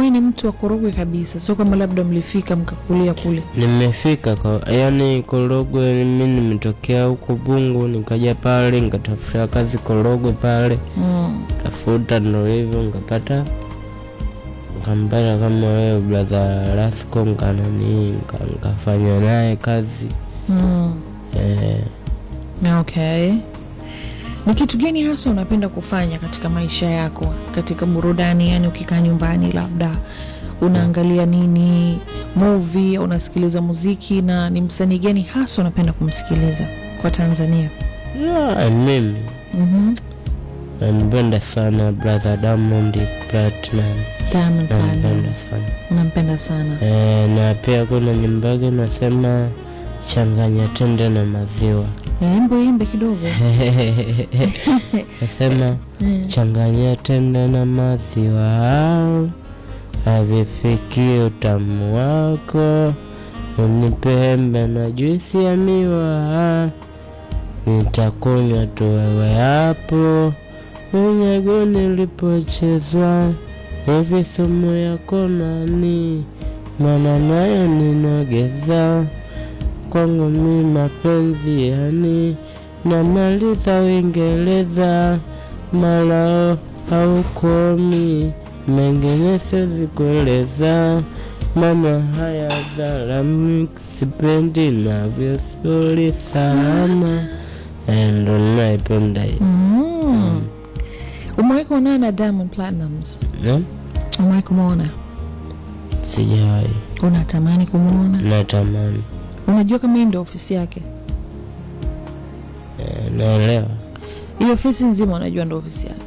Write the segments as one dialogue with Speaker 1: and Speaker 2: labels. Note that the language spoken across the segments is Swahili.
Speaker 1: Wewe ni mtu wa Korogwe kabisa, sio kama labda mlifika mkakulia kule?
Speaker 2: Nimefika yani Korogwe, mimi nimetokea huko Bungu nikaja pale nikatafuta kazi Korogwe pale. Tafuta ndio hivyo nikapata kama wewe brother Rasco nikafanya naye kazi.
Speaker 1: Okay. Ni kitu gani hasa unapenda kufanya katika maisha yako, katika burudani? Yani ukikaa nyumbani labda unaangalia nini, movie, unasikiliza muziki, na ni msanii gani hasa unapenda kumsikiliza kwa Tanzania?
Speaker 2: Mimi nampenda sana brother Diamond Platnumz. Nampenda sana.
Speaker 1: Unampenda sana?
Speaker 2: Na pia kuna nyimbo yake nasema changanya tende na maziwa.
Speaker 1: Imbe kidogo.
Speaker 2: Nasema changanya tende na maziwa, havifiki utamu wako, unipembe na juisi ya miwa, nitakunywa tu wewe hapo unyago nilipochezwa, hivi sumu yako nani, maana nayo ninogeza, kwangu mimi mapenzi yani namaliza Uingereza, malao au komi mengine siwezi kueleza, maana haya dharami sipendi na vyosuri sana, ndo naipenda hiyo.
Speaker 1: Umewahi kuonana na Diamond Platnumz? Umewahi kumuona?
Speaker 2: Sijawahi.
Speaker 1: Unatamani kumuona?
Speaker 2: Natamani.
Speaker 1: Unajua kama hii ndio ofisi yake?
Speaker 2: Naelewa.
Speaker 1: Hiyo ofisi nzima unajua ndio ofisi yake?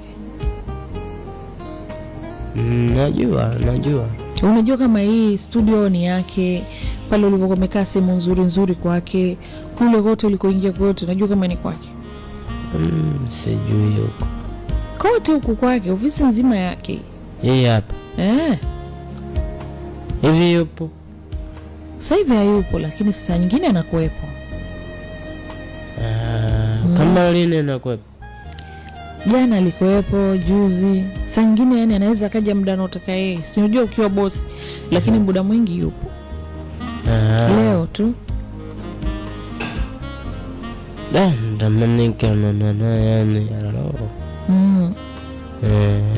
Speaker 2: Najua.
Speaker 1: Unajua kama hii studio ni yake, pale ulivyokuwa umekaa sehemu nzuri kwake, kule kote ulikoingia kote unajua kama ni kwake?
Speaker 2: Sijui huko.
Speaker 1: Kote huko kwake, ofisi nzima yake.
Speaker 2: Hii hapa. Hivi yupo?
Speaker 1: Sasa hivi hayupo, lakini saa nyingine anakuepo.
Speaker 2: Kama lini anakuepo?
Speaker 1: Jana alikuepo, juzi. Saa nyingine yani anaweza akaja muda anotaka yeye. Si unajua ukiwa boss, lakini muda mwingi yupo. Leo tu.
Speaker 2: Ndamani kana na yani hello.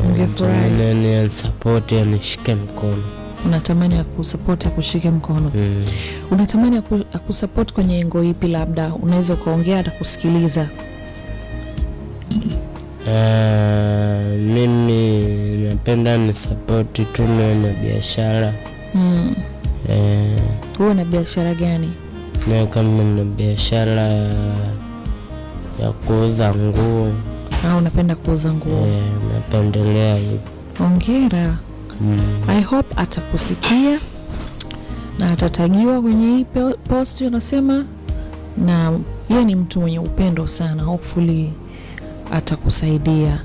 Speaker 2: Ungefurahi yani support yani shike mkono.
Speaker 1: Unatamani akusupport akushike mkono. Unatamani akusupport kwenye engo ipi labda? Unaweza ukaongea atakusikiliza.
Speaker 2: Mimi napenda ni support tu na biashara.
Speaker 1: Wewe una biashara gani?
Speaker 2: Mimi kama na biashara ya kuuza nguo.
Speaker 1: Unapenda kuuza nguo?
Speaker 2: Napendelea hivyo.
Speaker 1: Hongera. I hope atakusikia na atatagiwa kwenye hii post unasema, na yeye ni mtu mwenye upendo sana, hopefully atakusaidia.